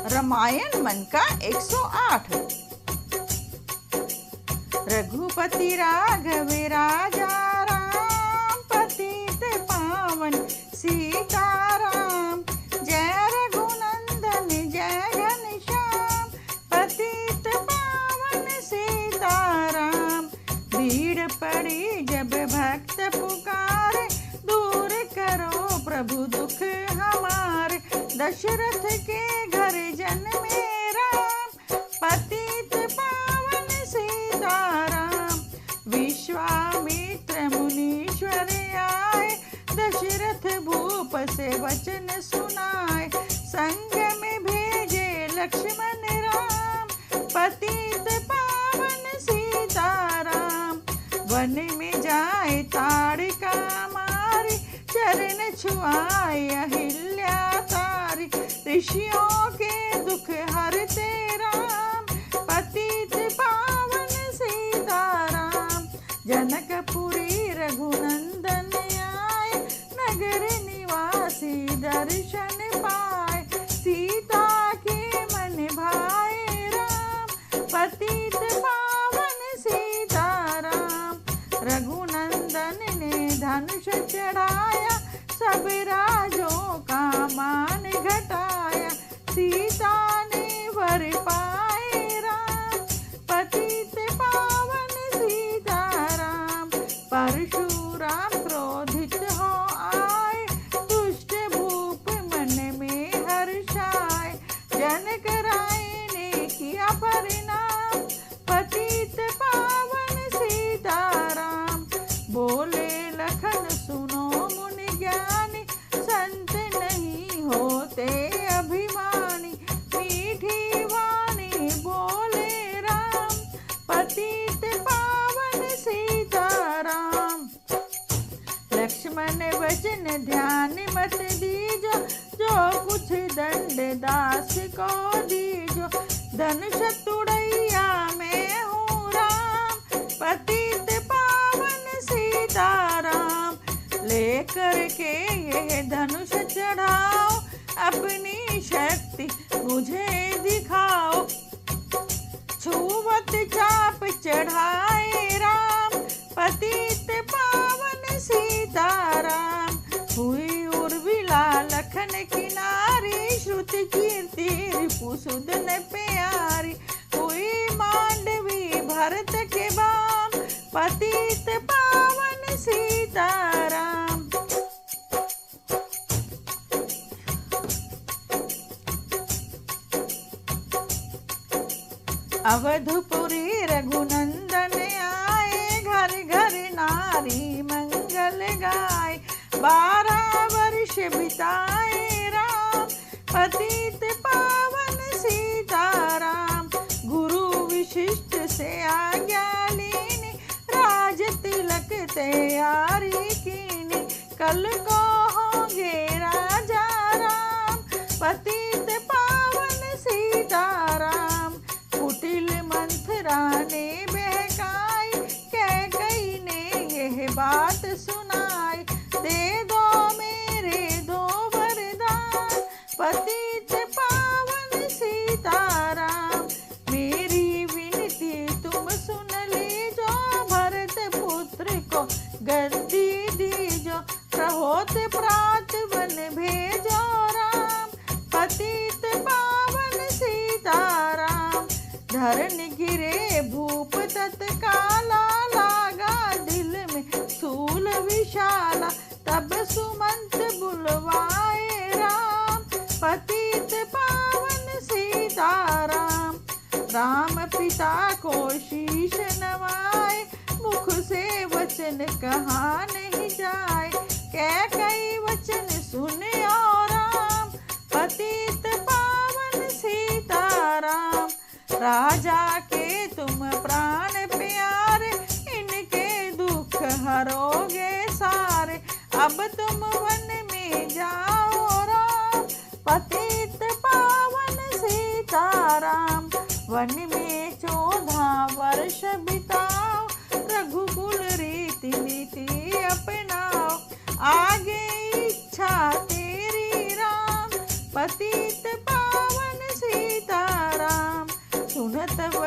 रामायण मन का 108। रघुपति राघव राजा राम, पतित पावन सीताराम। जय रघुनंदन जय घनश्याम, पतित पावन सीताराम। भीड़ पड़ी जब भक्त पुकारे, दूर करो प्रभु दुख हमारे। दशरथ के घर जन्मे राम, पतित पावन सीताराम। विश्वामित्र मुनीश्वर आए, दशरथ भूप से वचन सुनाए। संग में भेजे लक्ष्मण राम, पतित पावन सीताराम। वन में जाए ताड़िका मारी, चरण छुआए अहिल्या तारी। ऋषियों के दुख हरते राम, पतित पावन सीताराम। जनकपुरी रघुनंदन आए, नगर निवासी दर्शन पाए। सीता के मन भाए राम, पतित पावन सीताराम। रघुनंदन ने धनुष चढ़ाया, सब राजों का मान घटाया। सीता ने वर पाए राम, पतित पावन सीताराम। परशुराम क्रोधित हो आए, दुष्ट भूप मन में हर्षाए। जनक राय ने किया परिणाम, पतित पावन सीताराम। बोले लखन सुनो मुनि ज्ञानी, संत नहीं होते अभिमानी। मीठी वाणी बोले राम, पतित पावन सीताराम। लक्ष्मण वचन ध्यान मत दीजो, जो कुछ दंड दास को दीजो। धनुष तुड़ैया मैं हूँ राम, पतित पावन सीताराम। लेकर के यह धनुष चढ़ाओ, अपनी शक्ति मुझे दिखाओ। छुवत चाप चढ़ाए राम, पतित पावन सीताराम। हुई उर्मिला लखन किनारी, श्रुति कीर्ति रिपुसुदन प्यारी। हुई मांडवी भरत के बाम, पतित पावन सीताराम। अवधपुरी रघुनंदन आए, घर घर नारी मंगल गाए। 12 वर्ष बिताए राम, पतित पावन सीताराम। गुरु विशिष्ट से आज्ञा लीनी, राज तिलक तैयारी कीनी। कल को होंगे राजा राम, पतित पावन सीताराम। कुटिल मंथरा ने बहकाई, कैकेयी ने यह बात सुनाई। दे दो मेरे 2 वरदान, पतित पावन सीताराम। मेरी विनती तुम सुन लीजो, भरत पुत्र को गद्दी दीजो। प्रहोत प्रात वन भेजो राम, पतित पावन सीताराम। धरण गिरे भूप तत्काला, लागा दिल में सूल विशाला। तब सुमंत बुलवाए राम, पतित पावन सीताराम। राम पिता को शीश नवाए, मुख से वचन कहा नहीं जाए। कैकेयी वचन सुने और राम, पतित पावन सीताराम। राजा के तुम प्राण प्यारे, इनके दुख हरोगे सारे। अब तुम वन में जाओ राम, पतित पावन सीताराम। वन में 14 वर्ष बिताओ, रघुकुल रीति नीति अपनाओ। आगे इच्छा तेरी राम, पतित पावन सी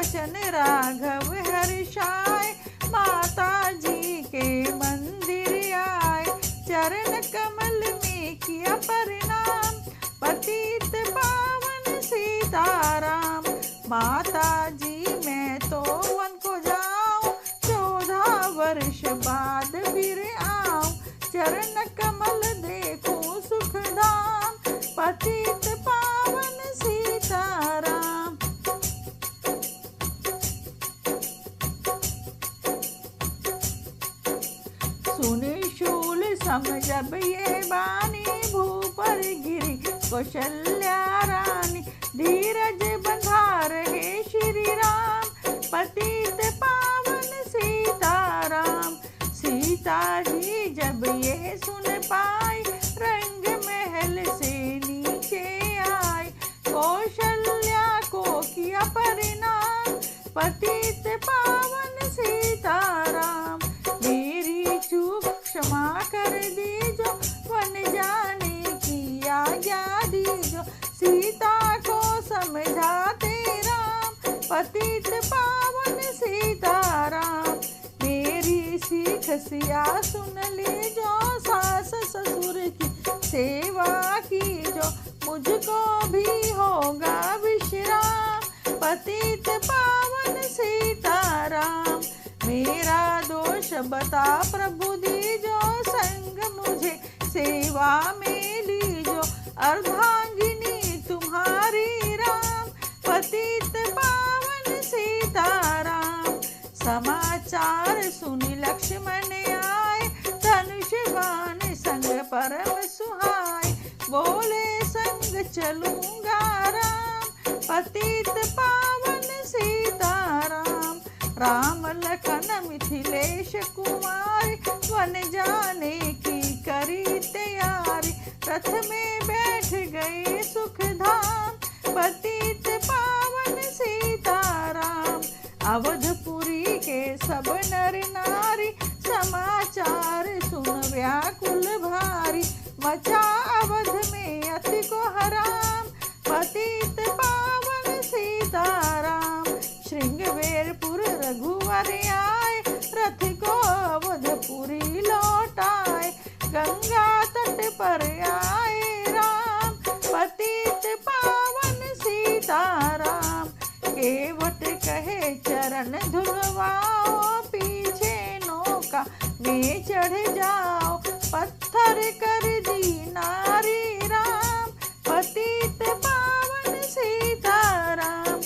बचन राघव हर्षाय, माता जी के मंदिर आए, चरण कमल में किया प्रणाम, पतित पावन सीताराम। माता जी मैं तो वन को जाऊं, 14 वर्ष बाद फिर आऊं, चरण कमल देखूं सुखधाम, पतित पावन सीताराम। सुनी शूल सम जब ये बानी, भूपर गिरी कौशल्या रानी, धीरज बंधा रहे श्री राम, पतित पावन सीताराम। सीता जी जब ये सुन पाई, रंग महल से नीचे आए, कौशल्या को किया प्रणाम, पतित पावन सीताराम। मेरी चूक क्षमा कर दीजो, वन जाने की आज्ञा दीजो, सीता को समझाते राम, पतित पावन सीताराम। मेरी सीख सिया सुन लीजो, सास ससुर की सेवा कीजो, मुझको भी होगा विश्राम, पतित पावन सीताराम। मेरा दोष बता प्रभु दीजो, संग मुझे सेवा में लीजो, अर्धांगिनी तुम्हारी राम, पतित पावन सीताराम। समाचार सुनी लक्ष्मण आए, धनुष बाण संग परम सुहाए, बोले संग चलूंगा राम, पतित पावन सीताराम। राम लखन मिथिलेश कुमार, वन जाने की करी तैयारी, रथ में बैठ गए सुखधाम, पतित पावन सीताराम। अवधपुरी के सब नर नारी, समाचार सुन व्याकुल भारी, मचा अवध में अति को हराम, पतित पावन सीताराम। श्रृंगवेरपुर रघुवर आए, रथ को अवधपुरी लौटाए, गंगा तट पर आए राम, पतित पावन सीताराम। केवट कहे चरण धुलवाओ, पीछे नौका में चढ़ जाओ, पत्थर कर दी नारी राम, पतित पावन सीताराम।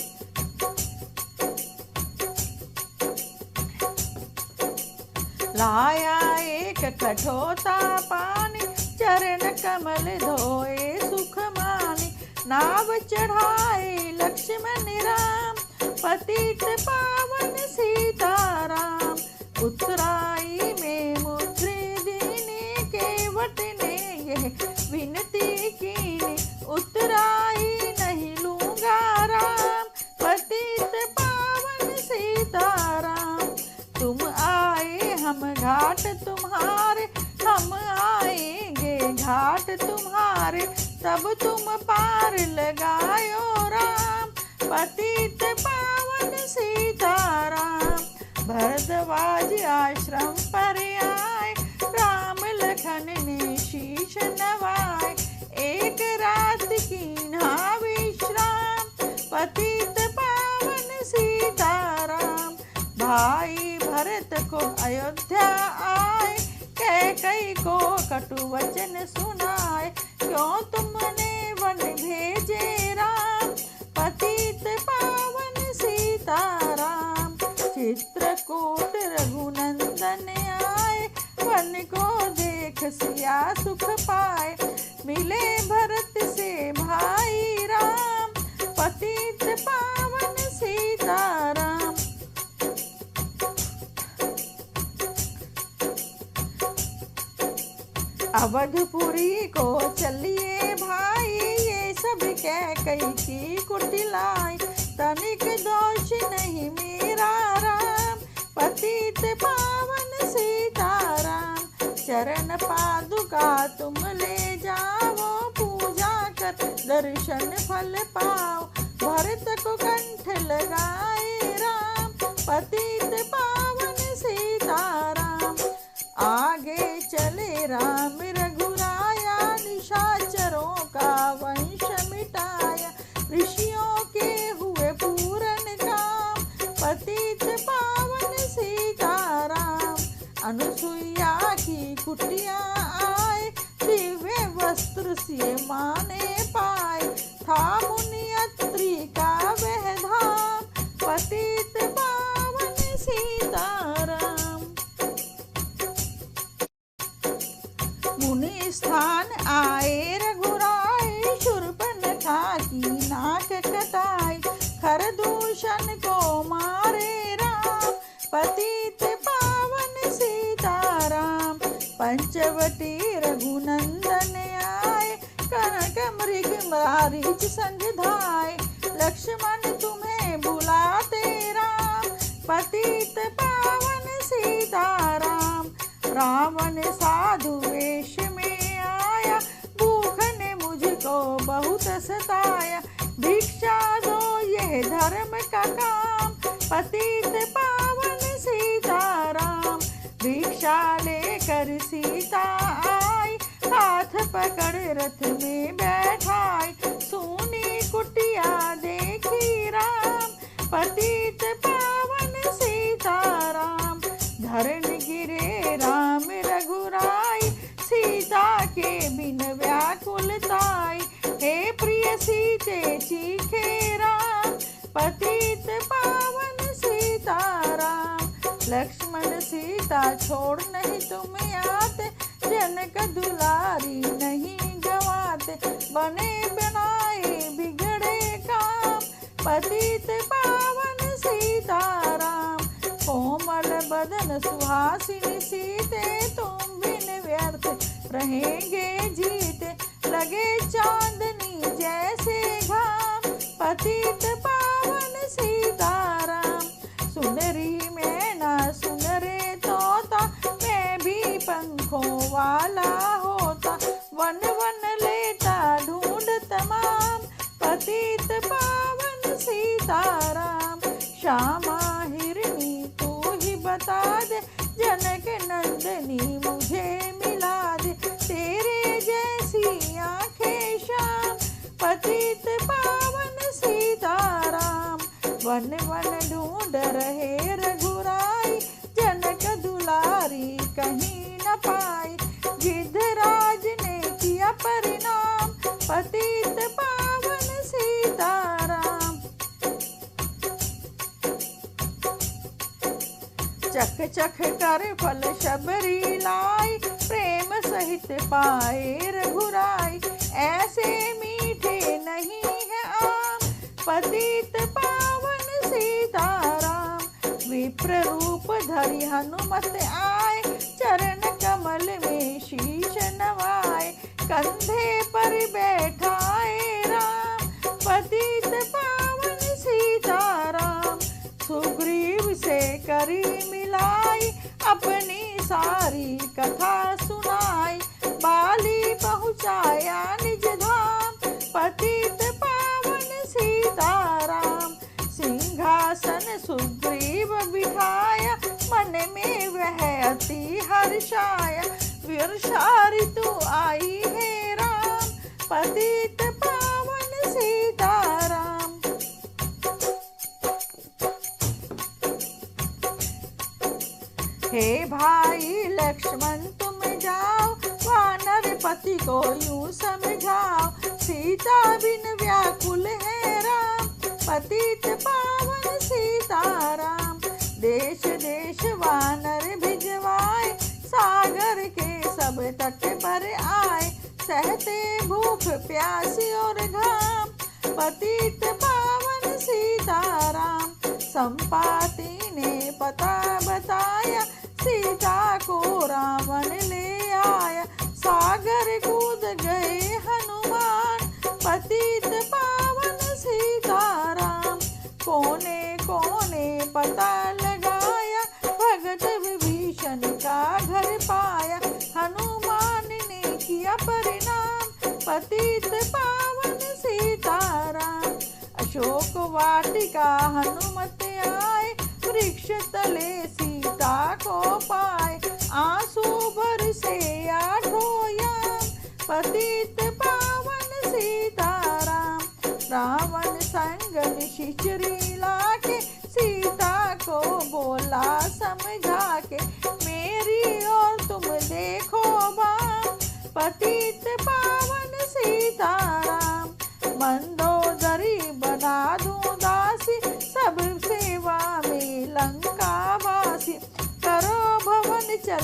लाया एक कठोता पानी, चरण कमल धोए सुख मानी, नाव चढ़ाए लक्ष्मण राम, पतित पावन सीताराम। उत्तराई में मुद्रे दीनी, केवट ने यह विनती कीनी, उत्तराई नहीं लूंगा राम, पतित पावन सीताराम। तुम आए हम घाट तुम्हारे, हम आएंगे घाट तुम्हारे, तब तुम पार लगायो राम, पतित पावन सीताराम। भरद्वाज आश्रम पर आए, राम लखन ने शीश नवाए, एक रात कीन्हा विश्राम, पतित पावन सीताराम। भाई भरत को अयोध्या आए, कैकई को कटु वचन सुनाए, क्यों तुमने वन भेजे राम, पतित पावन सीताराम। चित्रकूट रघुनंदन आए, वन को देख सिया सुख पाए, मिले भरत से भाई राम, पतित पावन सीताराम। अवधपुरी को चलिए भाई, ये सब कैकई की कुटिलाई, तनिक दोष नहीं मेरा राम, पतित पावन सीताराम। चरण पादुका तुम ले जाओ, पूजा कर दर्शन फल पाओ, भरत को कंठ लगाए मनुष्य माने पाए, था मुनि अत्रि का वह धाम, पतित पावन सीताराम। मुनि स्थान आए रघुराई, शूर्पणखा की नाक कटाई, खरदूषण को मारे राम, पतित पावन सीताराम। पंचवटी रघुनंदन आए, कनक मृग मारीच संग धाय, लक्ष्मण तुम्हें बुलाते राम, पतित पावन सीताराम। रावण साधु वेश में आया, भूख ने मुझको बहुत सताया, भिक्षा दो यह धर्म का काम, पतित पावन सीताराम। भिक्षा लेकर सीता आई, हाथ पकड़ रथ में बैठाई, सोनी कुटिया देखी राम, पतित पावन सीताराम। धरण गिरे राम रघुराई, सीता के बिन व्याकुलताई, हे प्रिय सीते चीखे राम, पतित पावन सीताराम। लक्ष्मण सीता छोड़ नहीं तुम आते, जनक दुलारी नहीं गवाते, बने बनाए बिगड़े काम, पतित पावन सीताराम। कोमल बदन सुहासिनी सीते, तुम बिन व्यर्थ रहेंगे जीते, लगे चांदनी जैसे घाम, पतित पावन सीताराम। सुनरी मैना सुन रे तोता, मैं भी पंखों वाला होता, वन वन लेता ढूंढ तमाम, पतित पावन सीताराम। श्यामा हिरनी तू ही बता दे, जनक नंदनी मुझे मिला दे, तेरे जैसी आंखें श्याम, पतित पावन सीताराम। वन वन ढूंढ रहे रघुराई, जनक दुलारी कहीं न पाई, गिद्धराज ने किया परिणाम, पतित पावन सीताराम। चख चख कर फल शबरी लाई, प्रेम सहित पाए रघुराई, ऐसे मीठे नहीं है आम, पतित पावन सीताराम। विप्र रूप धरि हनुमत आए, चरण कमल में शीश नवाए, कंधे पर बैठाए राम, पतित पावन सीताराम। सुग्रीव से करी मिलाई, अपनी सारी कथा सुनाई, बाली पहुँचाया निज धाम, पतित पावन सीताराम। सिंहासन सुग्रीव बिठाया, मन में वह अति हर्षाया, वर्षा ऋतु आई है राम, पतित पावन सीताराम। हे भाई लक्ष्मण तुम जाओ, वानर पति को यूं समझाओ, सीता बिन व्याकुल है राम, पतित पावन सीताराम। देश देश वानर भिजवाए, सागर के सब तट पर आए, सहते भूख प्यास और घाम, पतित पावन सीताराम। संपाति ने पता बताया, सीता को रावण ले आया, सागर कूद गए हनुमान, पतित पावन सीताराम। कोने कोने पता लगाया, भगत विभीषण का घर पाया, हनुमान ने किया परिणाम, पतित पावन सीताराम। अशोक वाटिका हनुमत आए, वृक्ष तले सीता को पाए, आंसू बरसे आठों याम, पतित पावन सीताराम। रावण संग निशिचरी लाके, सीता को बोला समझा के, मेरी और तुम देखो बाम, पतित पावन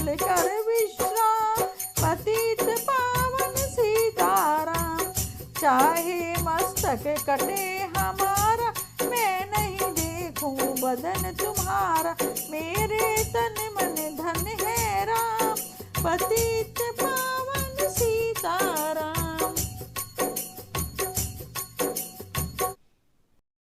स्थल कर विश्राम, पतित पावन सीताराम। चाहे मस्तक कटे हमारा, मैं नहीं देखूं बदन तुम्हारा, मेरे तन मन धन है राम, पतित पावन सीताराम।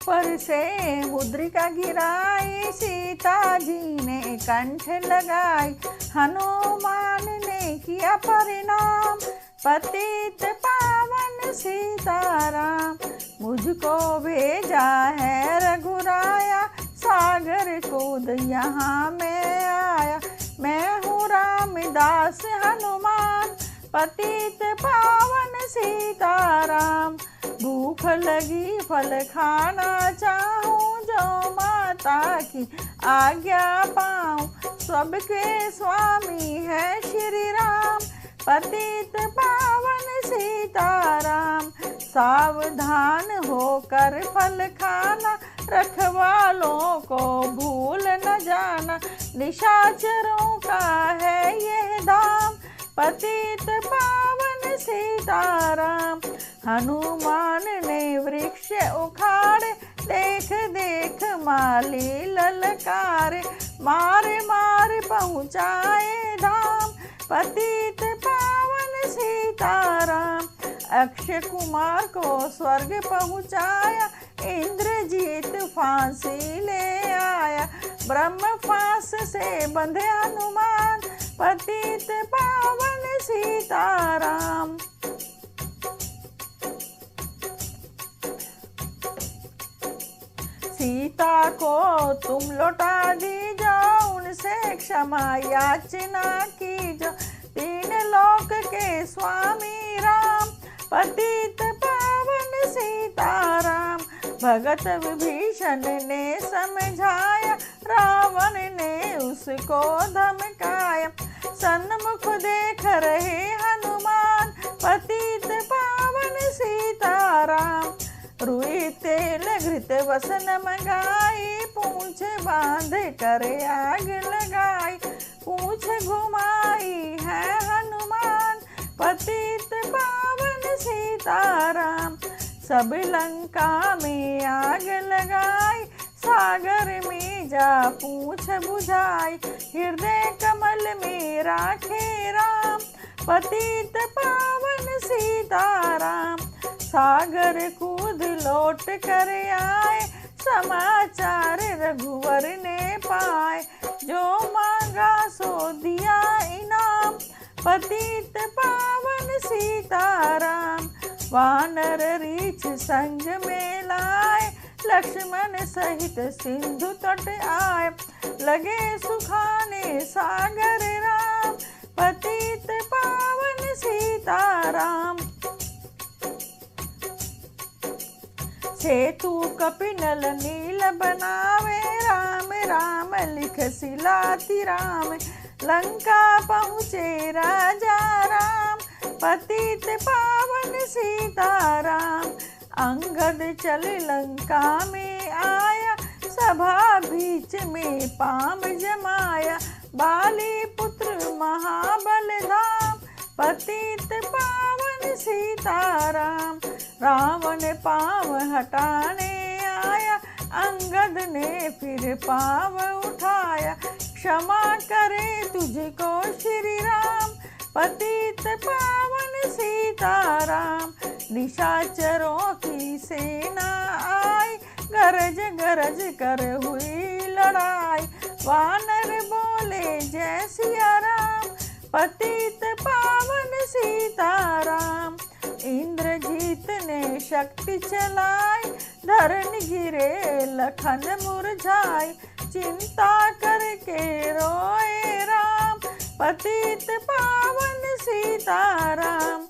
पर से मुद्रिका गिराई, सीता जी ने कंठ लगाई, हनुमान ने किया परिणाम, पतित पावन सीताराम। मुझको भेजा है रघुराया, सागर कूद यहाँ मैं आया, मैं हूँ रामदास हनुमान, पतित पावन सीताराम। भूख लगी फल खाना चाहूं, जो माता की आज्ञा पाऊं, सबके स्वामी है श्री राम, पतित पावन सीताराम। सावधान होकर फल खाना, रखवालों को भूल न जाना, निशाचरों का है यह धाम, पतित पावन सीताराम। हनुमान ने वृक्ष उखाड़े, देख देख माली ललकारे, मारे मारे पहुँचाए धाम, पतित पावन सीताराम। अक्षय कुमार को स्वर्ग पहुँचाया, इंद्रजीत फांसी ले आया, ब्रह्म फांस से बंधे हनुमान, पतित पावन सीताराम। सीता को तुम लौटा दीजो, उनसे क्षमा याचना कीजो, तीन लोक के स्वामी राम, पतित पावन सीताराम। भगत विभीषण ने समझाया, रावण ने उसको धमकाया, सन्मुख देख रहे हनुमान, पतित पावन सीताराम। रुई तेल घृत वसन मंगाई, पूंछ बांध कर आग लगाई, पूंछ घुमाई है हनुमान, पतित पावन सीताराम। सब लंका में आग लगाई, सागर में जा पूंछ बुझाई, हृदय कमल में राखे राम, पतित पावन सीताराम। सागर कूद लौट कर आए, समाचार रघुवर ने पाए, जो मांगा सो दिया इनाम, पतित पावन सीताराम। वानर रीछ संग में लाए, लक्ष्मण सहित सिंधु तट आए, लगे सुखाने सागर राम, पतित पावन सीताराम। सेतु कपिनल नील बनावे, राम राम लिख सिलाती राम, लंका पहुँचे राजा राम, पतित पावन सीताराम। अंगद चल लंका में आया, सभा बीच में पाम जमाया, बाली पुत्र महाबल धाम, पतित पावन सीताराम। रावण पाव हटाने आया, अंगद ने फिर पाव उठाया, क्षमा करे तुझको श्री राम, पतित पावन सीताराम। निशाचरों की सेना आई, गरज गरज कर हुई लड़ाई, वानर बोले जय सिया राम, पतित पावन सीताराम। इंद्रजीत ने शक्ति चलाई, धरण गिरे लखन मुरझाई, चिंता करके रोए राम, पतित पावन सीताराम।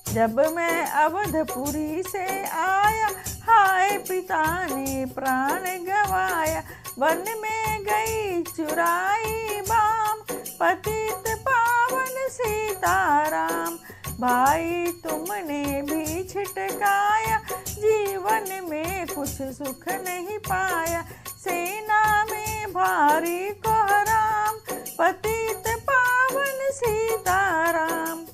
जब मैं अवधपुरी से आया, हाय पिता ने प्राण गवाया, वन में गई चुराई बाम, पतित पावन सीताराम। भाई तुमने भी छिटकाया, जीवन में कुछ सुख नहीं पाया, सेना में भारी कोहराम, पतित सीताराम।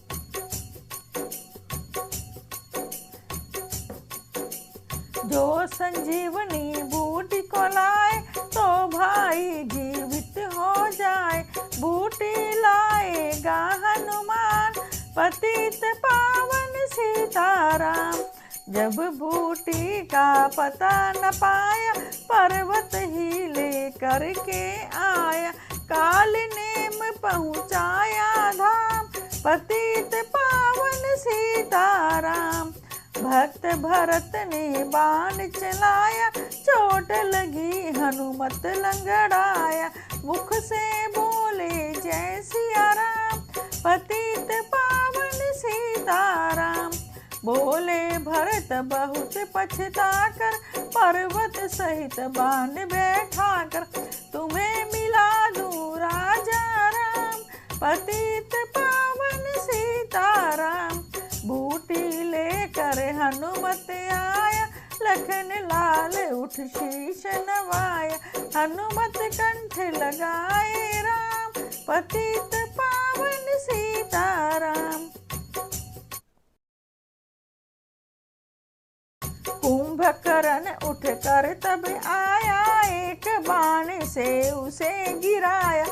जो संजीवनी बूटी को लाए तो भाई जीवित हो जाए। बूटी लाएगा हनुमान पतित पावन सीताराम। जब बूटी का पता न पाया पर्वत ही लेकर के आया। काल नेम पहुँचाया धाम पतित पावन सीताराम। भक्त भरत ने बाण चलाया चोट लगी हनुमत लंगड़ाया। मुख से बोले जय सिया राम पतित पावन सीताराम। बोले भरत बहुत पछता कर पर्वत सहित बाण बैठा कर। तुम्हें मिला दूं राजा राम पतित पावन सीताराम। बूटी लेकर हनुमत आया लखन लाल उठ शीश नवाया। हनुमत कंठ लगाए राम पतित पावन सीताराम। कुंभकर्ण उठकर तब आया एक बाण से उसे गिराया।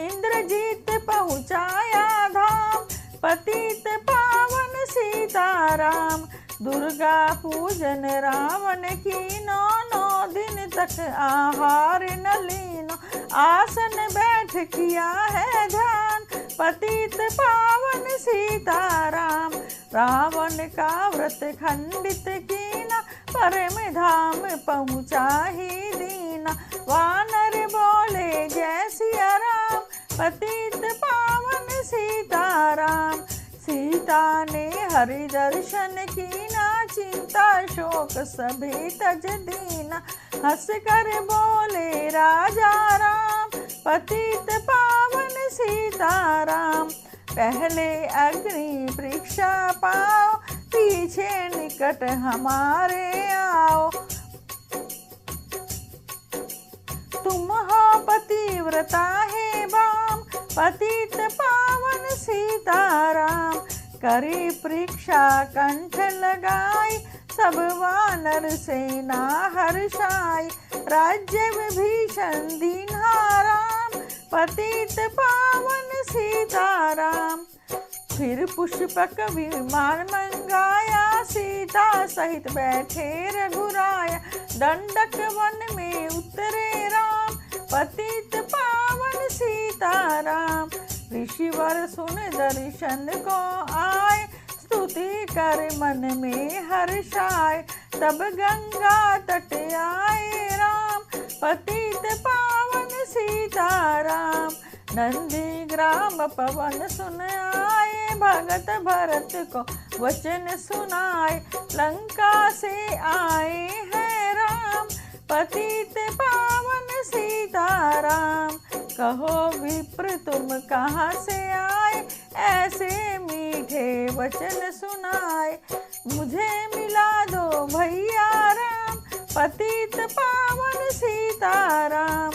इंद्रजीत पहुँचाया धाम पतित पावन सीताराम। दुर्गा पूजन रावण की 9 दिन तक आहार न लीनो। आसन बैठ किया है ध्यान पतित पावन सीताराम। रावण का व्रत खंडित कीना परम धाम पहुँचा ही दीना। वानर बोले जय सिया राम पतित पावन सीताराम। सीता ने हरि दर्शन कीना चिंता शोक सभी तज दीना। हंस कर बोले राजा राम पतित पावन सीताराम। पहले अग्नि परीक्षा पाओ पीछे निकट हमारे आओ। तुम हो पतिव्रता हे बाम पतित पावन सीताराम। करी परीक्षा कंठ लगाई सब वानर सेना हर्षाई। राज्य विभीषण दीन्हाराम पतित पावन सीताराम। फिर पुष्पक विमान मंगाया सीता सहित बैठे रघुराया। दंडक वन में उतरे राम पतित पावन सीताराम। ऋषिवर सुन दर्शन को आए स्तुति कर मन में हर्षाए। तब गंगा तट आए राम पतित पावन सीताराम। नंदी ग्राम पवन सुन आए भगत भरत को वचन सुनाए। लंका से आए हैं राम पतित पावन सीताराम। कहो विप्र तुम कहाँ से आए ऐसे मीठे वचन सुनाए। मुझे मिला दो भैया राम पतित पावन सीताराम।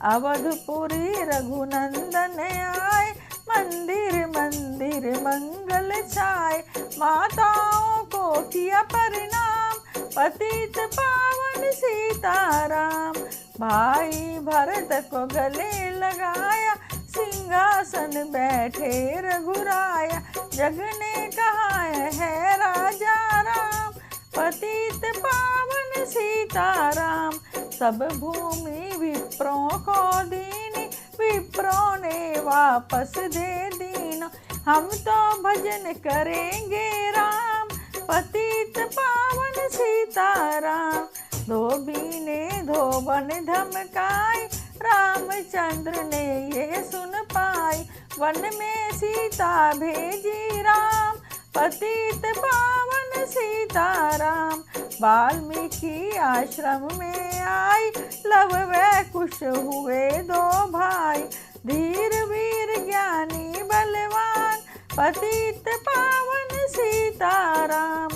अवधपुरी रघुनंदन आए मंदिर मंदिर मंगल छाए। माताओं को किया प्रणाम पतित पावन सीताराम। भाई भरत को गले लगाया सिंहासन बैठे रघुराया। जग ने कहा है राजा राम पतित पावन सीताराम। सब भूमि विप्रों को दीनी विप्रों ने वापस दे दीन। हम तो भजन करेंगे राम पतित पावन सीताराम। धोबी ने धोबन धमकाई रामचंद्र ने ये सुन पाई। वन में सीता भेजी राम पतित पावन सीताराम। वाल्मीकि आश्रम में आई लव वह कुश हुए दो भाई। धीर वीर ज्ञानी बलवान पतित पावन सीताराम।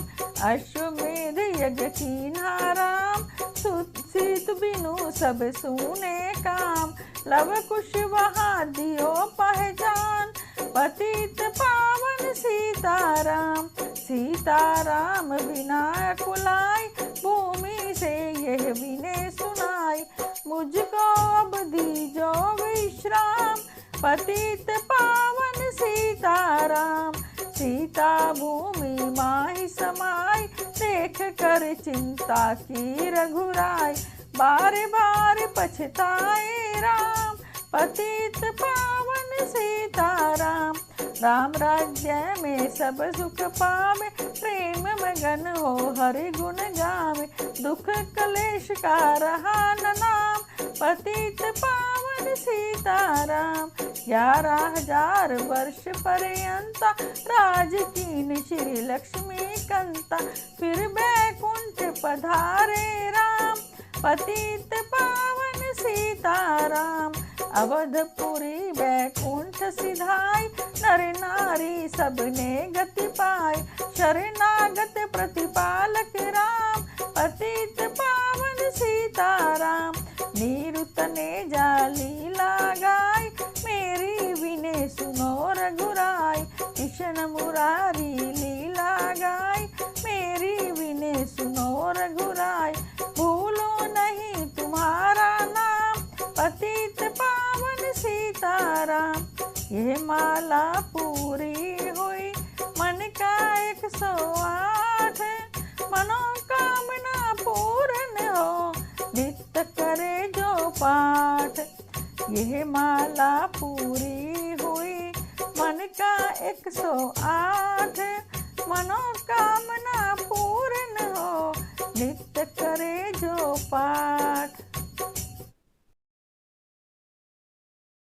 अश्वमेध यज्ञ कीन्हा राम सीत बिनु सब सूने काम। लव कुश वहाँ दियो पहचान पतित पावन सीताराम। सीताराम बिना कुलाय, भूमि से यह विनय सुनाई। मुझको अब दीजो विश्राम, पतित पावन सीताराम। सीता भूमि माहि समाई, देख कर चिंता की रघुराई। बार बार पछताए राम, पतित पावन सीताराम। राम राज्य में सब सुख पावे, प्रेम मगन हो हरि गुण गावे। दुख कलेश का रहा न नाम, पतित पावन सीताराम। 11,000 वर्ष पर्यंता, राज कीन श्री लक्ष्मी कंता। फिर बैकुंठ पधारे राम, पतित पावन सीताराम। अवधपुरी बैकुंठ सिधाई, नर नारी सबने गति पाई। शरणागत प्रतिपालक राम, पतित पावन सीताराम। निरुत ने जाली लगाई, मेरी विनय सुनो रघुराई। कृष्ण मुरारी लीला गाई, मेरी विनय सुनो रघुराई। भूलो नहीं तुम्हारा नाम, पतित पावन सीताराम। ये माला पूरी हुई, मन का 108। मनोकामना पूर्ण हो, नित्य करे जो पाठ। यह माला पूरी हुई, मन का 108।